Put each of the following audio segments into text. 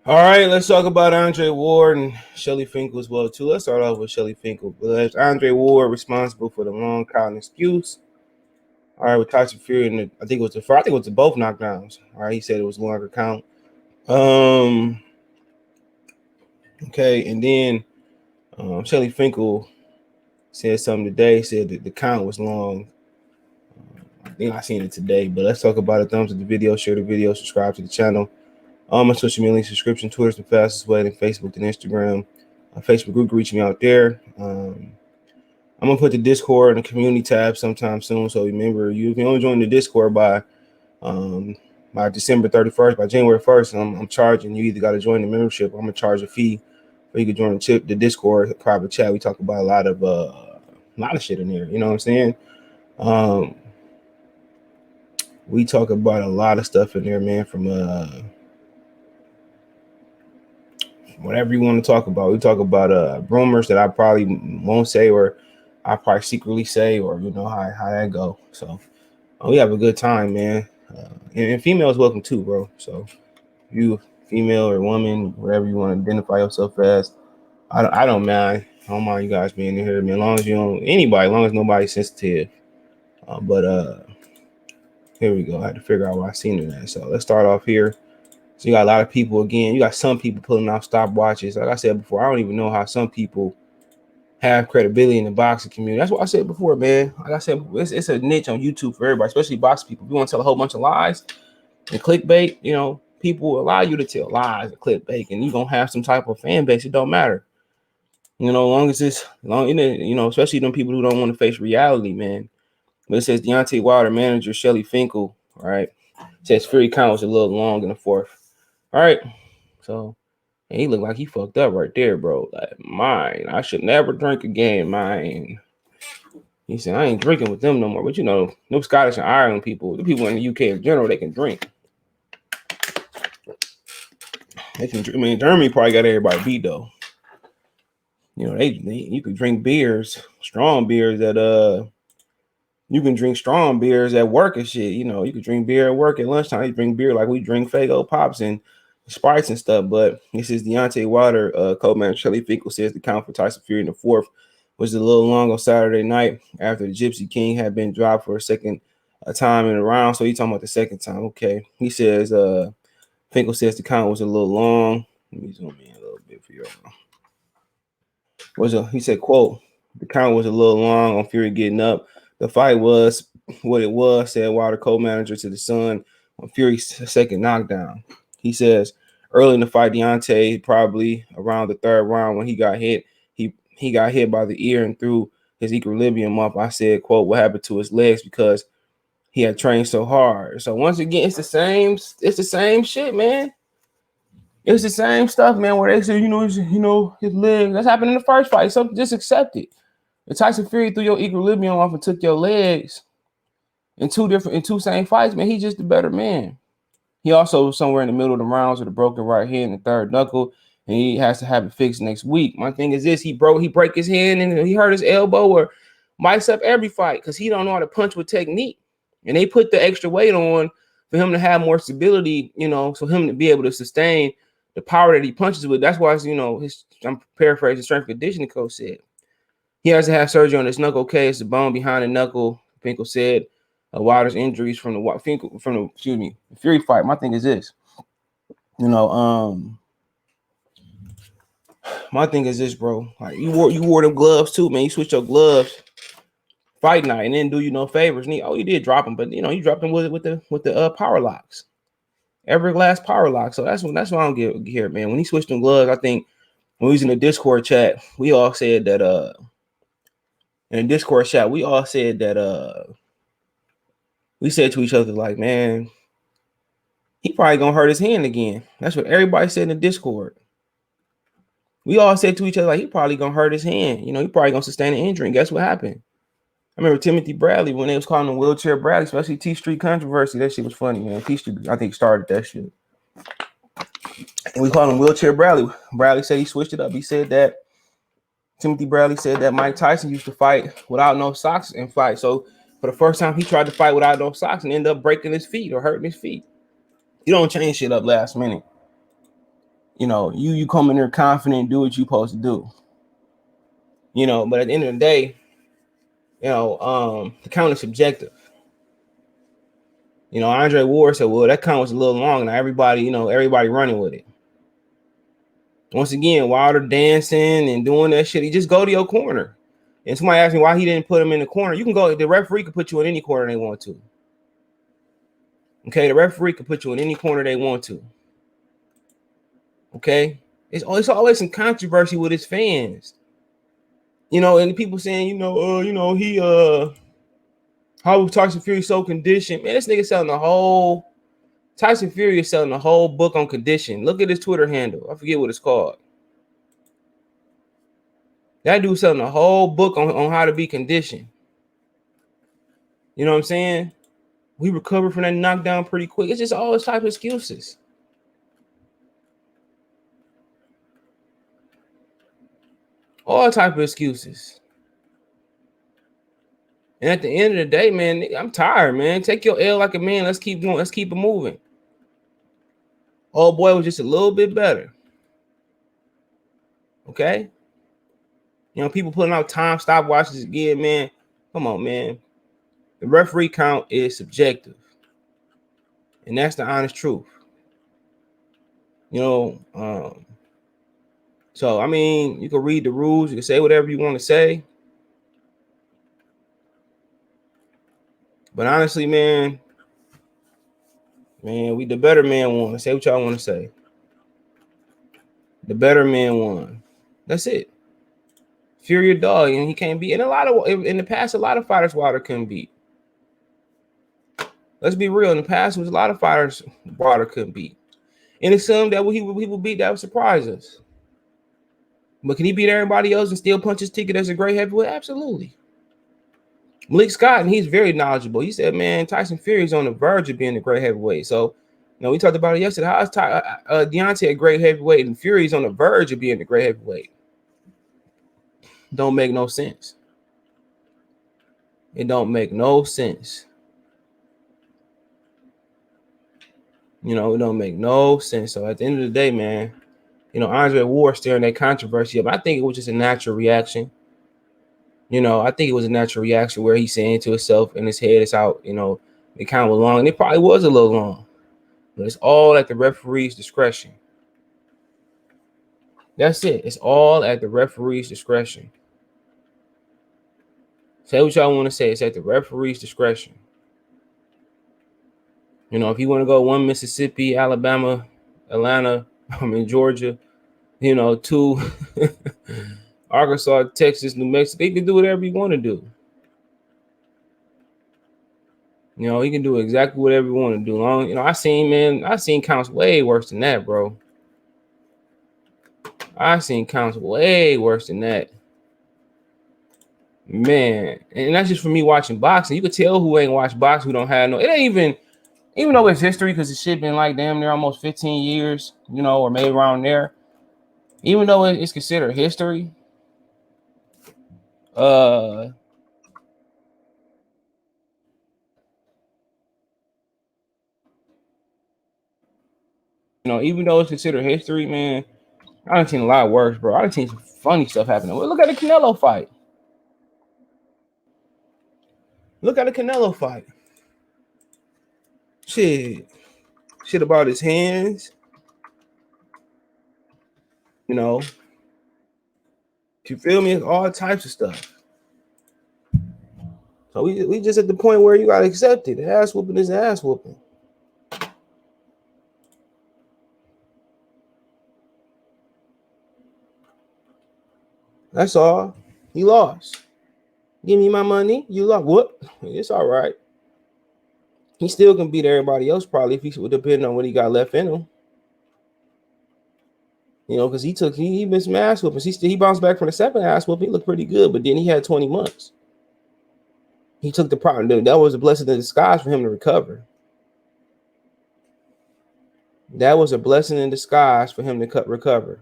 All right, let's talk about Andre Ward and Shelly Finkel as well too. Let's start off with Shelly Finkel. But Andre Ward responsible for the long count excuse. All right, with Tyson Fury, and I think it was the both knockdowns. All right, he said it was longer count. Okay, and then Shelly Finkel said something today. Said that the count was long. I think I seen it today, but let's talk about it. Thumbs up the video, share the video, subscribe to the channel. My social media link, subscription. Twitter's the fastest way, than Facebook and Instagram. Facebook group, reach me out there. I'm gonna put the Discord in the community tab sometime soon. So remember, you can only join the Discord by December 31st, by January 1st. I'm charging. You either got to join the membership. Or I'm gonna charge a fee, or you can join the Discord private chat. We talk about a lot of shit in there. You know what I'm saying? We talk about a lot of stuff in there, man. From whatever you want to talk about. We talk about rumors that I probably won't say, or I probably secretly say, or you know how that go. So we have a good time, man. And females welcome too, bro. So you female or woman, whatever you want to identify yourself as, I don't mind. I don't mind you guys being in here, man. As long as you don't anybody, as long as nobody's sensitive. But here we go. I had to figure out why I seen it at. So let's start off here. So you got a lot of people again. You got some people pulling off stopwatches. Like I said before, I don't even know how some people have credibility in the boxing community. That's what I said before, man. Like I said, it's a niche on YouTube for everybody, especially boxing people. If you want to tell a whole bunch of lies and clickbait, you know, people allow you to tell lies and clickbait, and you're gonna have some type of fan base. It don't matter. You know, long as it's long, you know, especially them people who don't want to face reality, man. But it says Deontay Wilder manager Shelly Finkel, all right, says Fury count was a little long in the fourth. All right, so he looked like he fucked up right there, bro. Like, mine, I should never drink again, mine. He said, I ain't drinking with them no more. But you know, no Scottish and Ireland people, the people in the UK in general, they can drink. They can drink. I mean, Germany probably got everybody beat though. You know, you could drink beers, strong beers you can drink strong beers at work and shit. You know, you could drink beer at work at lunchtime. You drink beer like we drink Faygo Pops and Sprites and stuff. But this is Deontay Wilder, co-manager Shelly Finkel says the count for Tyson Fury in the fourth was a little long on Saturday night after the Gypsy King had been dropped for a second time in the round. So he's talking about the second time. Okay. He says Finkel says the count was a little long. Let me zoom in a little bit for y'all. He said, quote, the count was a little long on Fury getting up. The fight was what it was, said Wilder, co-manager to the Sun, on Fury's second knockdown. He says, early in the fight, Deontay, probably around the third round when he got hit, he got hit by the ear and threw his equilibrium up. I said, quote, what happened to his legs because he had trained so hard. So once again, it's the same shit, man. It's the same stuff, man, where they say, his legs. That's happened in the first fight. Something, just accept it. If Tyson Fury threw your equilibrium off and took your legs in two same fights, man, he's just a better man. He also was somewhere in the middle of the rounds with a broken right hand and the third knuckle, and he has to have it fixed next week. My thing is this: he break his hand and he hurt his elbow or mics up every fight because he don't know how to punch with technique. And they put the extra weight on for him to have more stability, you know, so him to be able to sustain the power that he punches with. That's why, you know, I'm paraphrasing, strength conditioning coach said. He has to have surgery on his knuckle. Okay, it's the bone behind the knuckle. Finkel said Wilder's injuries from the Fury fight. My thing is this, you know, my thing is this, bro. Like you wore them gloves too, man. You switched your gloves fight night and didn't do you no favors. And you did drop them, but you know you dropped them with the power locks, Everglass power lock. So that's what I don't get here, man. When he switched them gloves, I think when we was in the Discord chat, we all said that in the Discord chat, we all said that we said to each other, like, man, he probably gonna hurt his hand again. That's what everybody said in the Discord. We all said to each other, like, he probably gonna hurt his hand. You know, he probably gonna sustain an injury. And guess what happened? I remember Timothy Bradley, when they was calling him Wheelchair Bradley, especially T Street controversy. That shit was funny, man. T Street, I think, started that shit. And we called him Wheelchair Bradley. Bradley said he switched it up. He said that Timothy Bradley said that Mike Tyson used to fight without no socks and fight. So for the first time, he tried to fight without no socks and ended up breaking his feet or hurting his feet. You don't change shit up last minute. You come in there confident and do what you're supposed to do. But at the end of the day, the count is subjective. Andre Ward said, well, that count was a little long. Now everybody running with it. Once again, Wilder dancing and doing that shit. He just go to your corner. And somebody asked me why he didn't put him in the corner. You can go, the referee could put you in any corner they want to. Okay, the referee could put you in any corner they want to. Okay? It's always some controversy with his fans. And people saying, how Tyson Fury so conditioned. Man, this nigga selling Tyson Fury is selling the whole book on condition. Look at his Twitter handle. I forget what it's called. That dude selling the whole book on how to be conditioned. You know what I'm saying? We recovered from that knockdown pretty quick. It's just all this type of excuses. All type of excuses. And at the end of the day, man, I'm tired, man. Take your L like a man. Let's keep going. Let's keep it moving. Old boy was just a little bit better. Okay? People putting out time stopwatches again, man. Come on, man. The referee count is subjective. And that's the honest truth. So, I mean, you can read the rules. You can say whatever you want to say. But honestly, man, the better man won. Say what y'all want to say. The better man won. That's it. Fury a dog, and he can't beat. And in the past, a lot of fighters Wilder couldn't beat. Let's be real. In the past, there was a lot of fighters Wilder couldn't beat. And it's some that he would beat that would surprise us. But can he beat everybody else and still punch his ticket as a great heavyweight? Absolutely. Malik Scott, and he's very knowledgeable. He said, man, Tyson Fury is on the verge of being a great heavyweight. So, we talked about it yesterday. How is Deontay a great heavyweight and Fury's on the verge of being a great heavyweight? Don't make no sense. It don't make no sense. It don't make no sense. So at the end of the day, man, Andre Ward stirring that controversy up. I think it was just a natural reaction. I think it was a natural reaction where he's saying to himself in his head, it's out, it kind of was long. And it probably was a little long. But it's all at the referee's discretion. That's it. It's all at the referee's discretion. Say what y'all want to say. It's at the referee's discretion. If you want to go 1 Mississippi, Alabama, Atlanta, Georgia, 2 Arkansas, Texas, New Mexico, they can do whatever you want to do. He can do exactly whatever you want to do. I seen counts way worse than that, bro. I seen counts way worse than that. Man, and that's just for me watching boxing. You could tell who ain't watched boxing, who don't have no. It ain't even though it's history, because the shit been like damn near almost 15 years, or maybe around there. Even though it's considered history, even though it's considered history, man, I done seen a lot worse, bro. I done seen some funny stuff happening. Well, look at the Canelo fight. Shit about his hands. You feel me? All types of stuff. So we just at the point where you gotta accept it. Ass whooping is ass whooping. That's all. He lost. Give me my money. You lost. What? It's all right. He still can beat everybody else probably if he would depend on what he got left in him. Because he missed some ass whoopings. He bounced back from the second ass whooping. He looked pretty good, but then he had 20 months. He took the problem. That was a blessing in disguise for him to recover. That was a blessing in disguise for him to recover.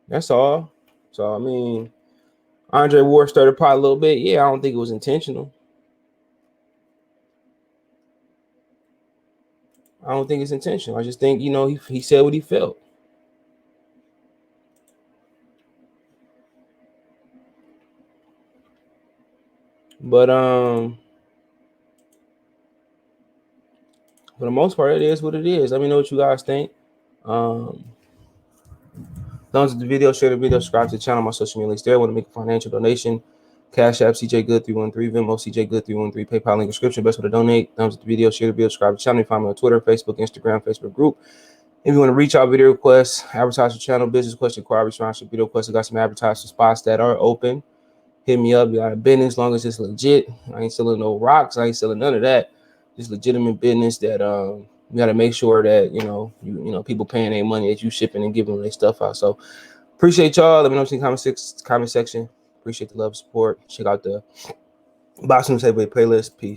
That's all. So, Andre Ward stirred the pot a little bit. Yeah, I don't think it was intentional. I don't think it's intentional. I just think, you know, he said what he felt. But for the most part, it is what it is. Let me know what you guys think. Thumbs up the video, share the video, subscribe to the channel. My social media links there. Want to make a financial donation? Cash App CJ Good 313, Venmo CJ Good 313, PayPal link description. Best way to donate. Thumbs up the video, share the video, subscribe to the channel. You find me on Twitter, Facebook, Instagram, Facebook group. If you want to reach out video requests, advertise your channel, business question, inquiry, sponsorship video requests, I got some advertising spots that are open. Hit me up. You got a business as long as it's legit. I ain't selling no rocks. I ain't selling none of that. Just legitimate business that you got to make sure that you know people paying their money that you shipping and giving them their stuff out. So appreciate y'all. Let me know in the comment section. Appreciate the love and support. Check out the Boxing Table playlist. Peace.